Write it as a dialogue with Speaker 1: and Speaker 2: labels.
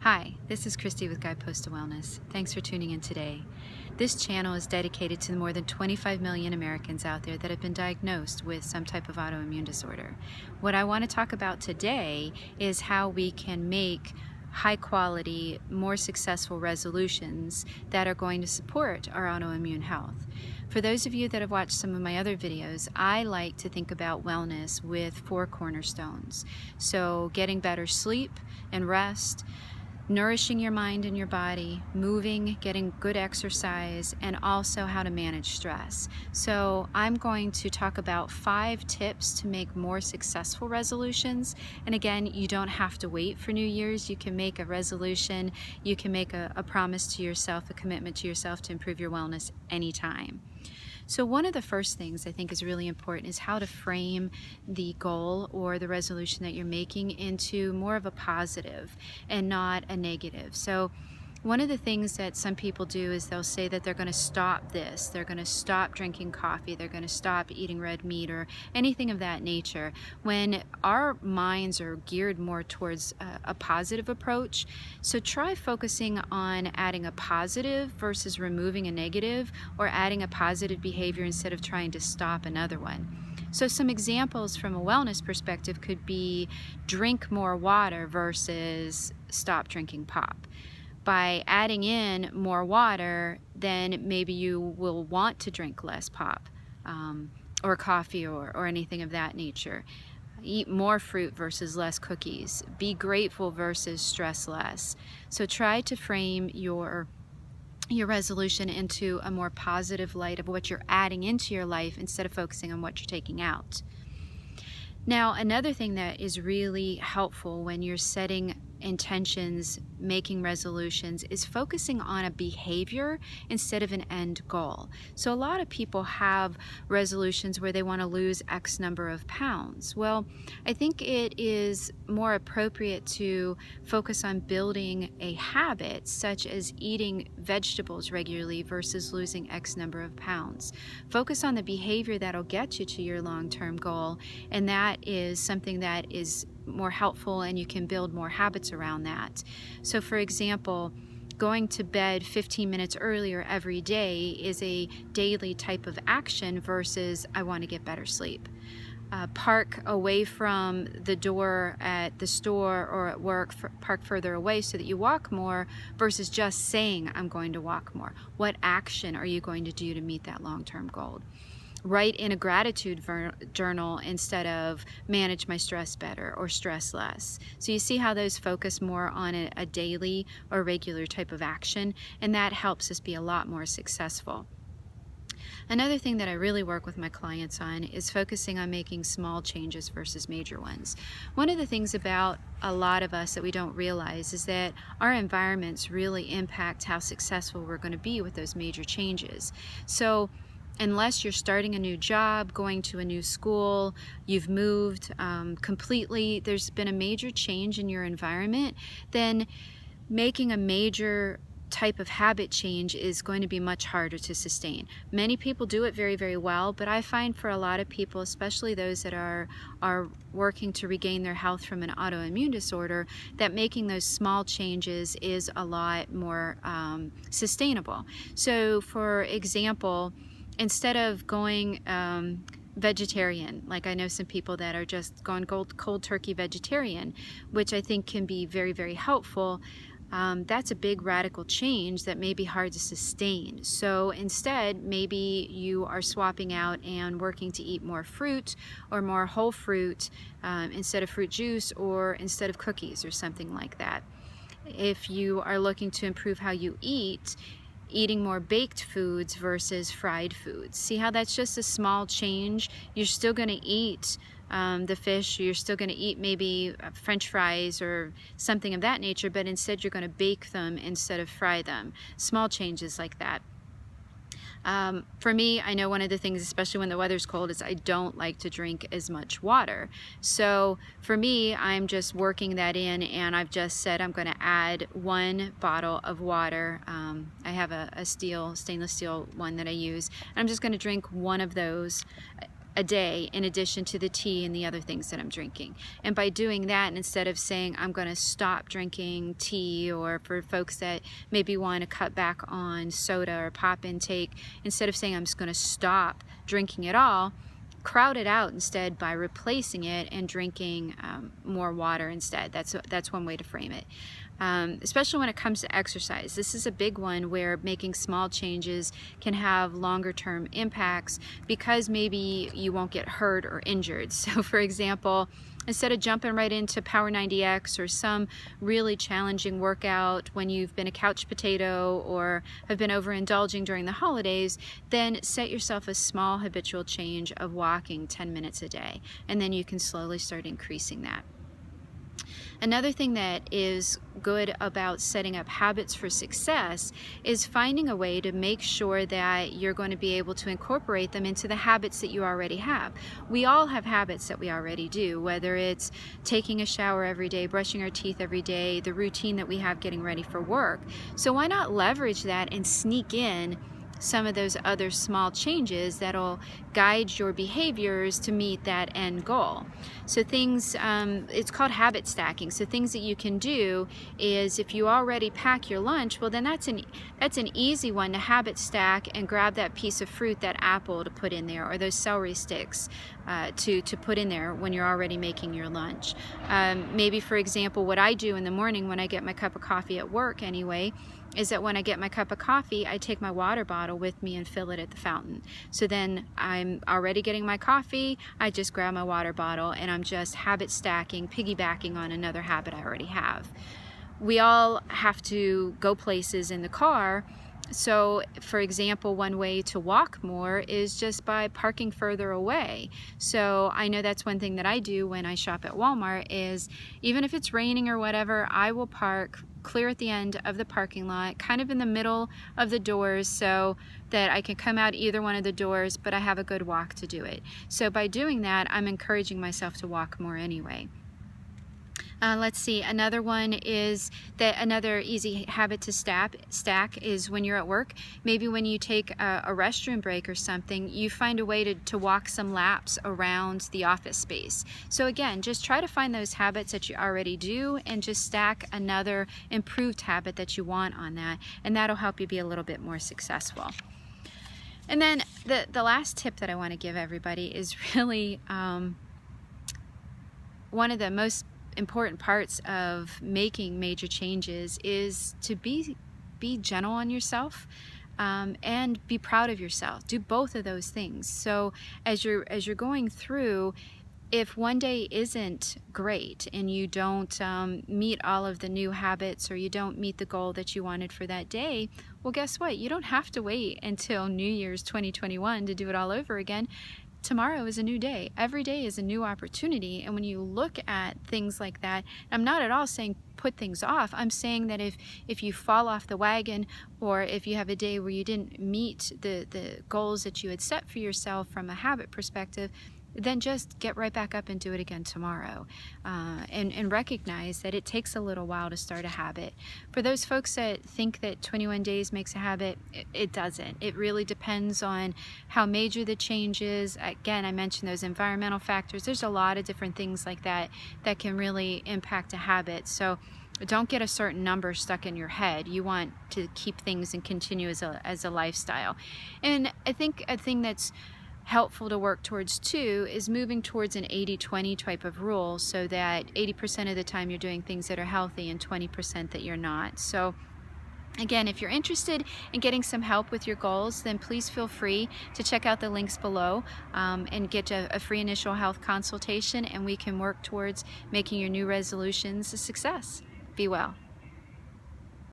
Speaker 1: Hi, this is Kristy with Guidepost to Wellness. Thanks for tuning in today. This channel is dedicated to the more than 25 million Americans out there that have been diagnosed with some type of autoimmune disorder. What I want to talk about today is how we can make high quality, more successful resolutions that are going to support our autoimmune health. For those of you that have watched some of my other videos, I like to think about wellness with 4 cornerstones. So getting better sleep and rest, nourishing your mind and your body, moving, getting good exercise, and also how to manage stress. So I'm going to talk about 5 tips to make more successful resolutions. And again, you don't have to wait for New Year's. You can make a resolution, you can make a promise to yourself, a commitment to yourself to improve your wellness anytime. So one of the first things I think is really important is how to frame the goal or the resolution that you're making into more of a positive and not a negative. So one of the things that some people do is they'll say that they're going to stop this, they're going to stop drinking coffee, they're going to stop eating red meat or anything of that nature. When our minds are geared more towards a positive approach, so try focusing on adding a positive versus removing a negative, or adding a positive behavior instead of trying to stop another one. So some examples from a wellness perspective could be drink more water versus stop drinking pop. By adding in more water, then maybe you will want to drink less pop or coffee or anything of that nature. Eat more fruit versus less cookies. Be grateful versus stress less. So try to frame your resolution into a more positive light of what you're adding into your life instead of focusing on what you're taking out. Now, another thing that is really helpful when you're setting intentions, making resolutions, is focusing on a behavior instead of an end goal. So a lot of people have resolutions where they want to lose X number of pounds. Well, I think it is more appropriate to focus on building a habit such as eating vegetables regularly versus losing X number of pounds. Focus on the behavior that'll get you to your long-term goal, and that is something that is more helpful, and you can build more habits around that. So for example, going to bed 15 minutes earlier every day is a daily type of action versus I want to get better sleep. Park away from the door at the store or at work, park further away so that you walk more versus just saying I'm going to walk more. What action are you going to do to meet that long-term goal? Write in a gratitude journal instead of manage my stress better or stress less. So you see how those focus more on a daily or regular type of action, and that helps us be a lot more successful. Another thing that I really work with my clients on is focusing on making small changes versus major ones. One of the things about a lot of us that we don't realize is that our environments really impact how successful we're going to be with those major changes. So unless you're starting a new job, going to a new school, you've moved completely, there's been a major change in your environment, then making a major type of habit change is going to be much harder to sustain. Many people do it very, very well, but I find for a lot of people, especially those that are working to regain their health from an autoimmune disorder, that making those small changes is a lot more sustainable. So for example, instead of going vegetarian, like I know some people that are just going cold turkey vegetarian, which I think can be very, very helpful, that's a big radical change that may be hard to sustain. So instead, maybe you are swapping out and working to eat more fruit or more whole fruit instead of fruit juice, or instead of cookies or something like that. If you are looking to improve how you eat, eating more baked foods versus fried foods. See how that's just a small change? You're still going to eat the fish, you're still going to eat maybe French fries or something of that nature, but instead you're going to bake them instead of fry them. Small changes like that. For me, I know one of the things, especially when the weather's cold, is I don't like to drink as much water. So for me, I'm just working that in, and I've just said I'm going to add 1 bottle of water. I have a stainless steel one that I use, and I'm just going to drink 1 of those a day in addition to the tea and the other things that I'm drinking. And by doing that, instead of saying I'm going to stop drinking tea, or for folks that maybe want to cut back on soda or pop intake, instead of saying I'm just going to stop drinking it all, crowd it out instead by replacing it and drinking more water instead. That's one way to frame it. Especially when it comes to exercise. This is a big one where making small changes can have longer term impacts, because maybe you won't get hurt or injured. So for example, instead of jumping right into Power 90X or some really challenging workout when you've been a couch potato or have been overindulging during the holidays, then set yourself a small habitual change of walking 10 minutes a day, and then you can slowly start increasing that. Another thing that is good about setting up habits for success is finding a way to make sure that you're going to be able to incorporate them into the habits that you already have. We all have habits that we already do, whether it's taking a shower every day, brushing our teeth every day, the routine that we have getting ready for work. So why not leverage that and sneak in some of those other small changes that'll guide your behaviors to meet that end goal. So things, it's called habit stacking. So things that you can do is, if you already pack your lunch, well then that's an easy one to habit stack and grab that piece of fruit, that apple, to put in there, or those celery sticks to put in there when you're already making your lunch. Maybe for example, what I do in the morning when I get my cup of coffee at work anyway, is that when I get my cup of coffee, I take my water bottle with me and fill it at the fountain. So then I'm already getting my coffee, I just grab my water bottle, and I'm just habit stacking, piggybacking on another habit I already have. We all have to go places in the car. So for example, one way to walk more is just by parking further away. So I know that's one thing that I do when I shop at Walmart, is even if it's raining or whatever, I will park clear at the end of the parking lot, kind of in the middle of the doors, so that I can come out either one of the doors, but I have a good walk to do it. So by doing that, I'm encouraging myself to walk more anyway. Let's see, another one is that another easy habit to stack is when you're at work. Maybe when you take a restroom break or something, you find a way to walk some laps around the office space. So again, just try to find those habits that you already do and just stack another improved habit that you want on that, and that'll help you be a little bit more successful. And then the last tip that I want to give everybody is really one of the most important parts of making major changes is to be gentle on yourself and be proud of yourself. Do both of those things. So as you're going through, if one day isn't great and you don't meet all of the new habits, or you don't meet the goal that you wanted for that day, well, guess what? You don't have to wait until New Year's 2021 to do it all over again. Tomorrow is a new day. Every day is a new opportunity. And when you look at things like that, I'm not at all saying put things off. I'm saying that if you fall off the wagon, or if you have a day where you didn't meet the goals that you had set for yourself from a habit perspective, then just get right back up and do it again tomorrow. And recognize that it takes a little while to start a habit. For those folks that think that 21 days makes a habit, it doesn't. It really depends on how major the change is. Again, I mentioned those environmental factors. There's a lot of different things like that that can really impact a habit. So don't get a certain number stuck in your head. You want to keep things and continue as a lifestyle. And I think a thing that's helpful to work towards too is moving towards an 80-20 type of rule, so that 80% of the time you're doing things that are healthy and 20% that you're not. So again, if you're interested in getting some help with your goals, then please feel free to check out the links below and get a free initial health consultation, and we can work towards making your new resolutions a success. Be well.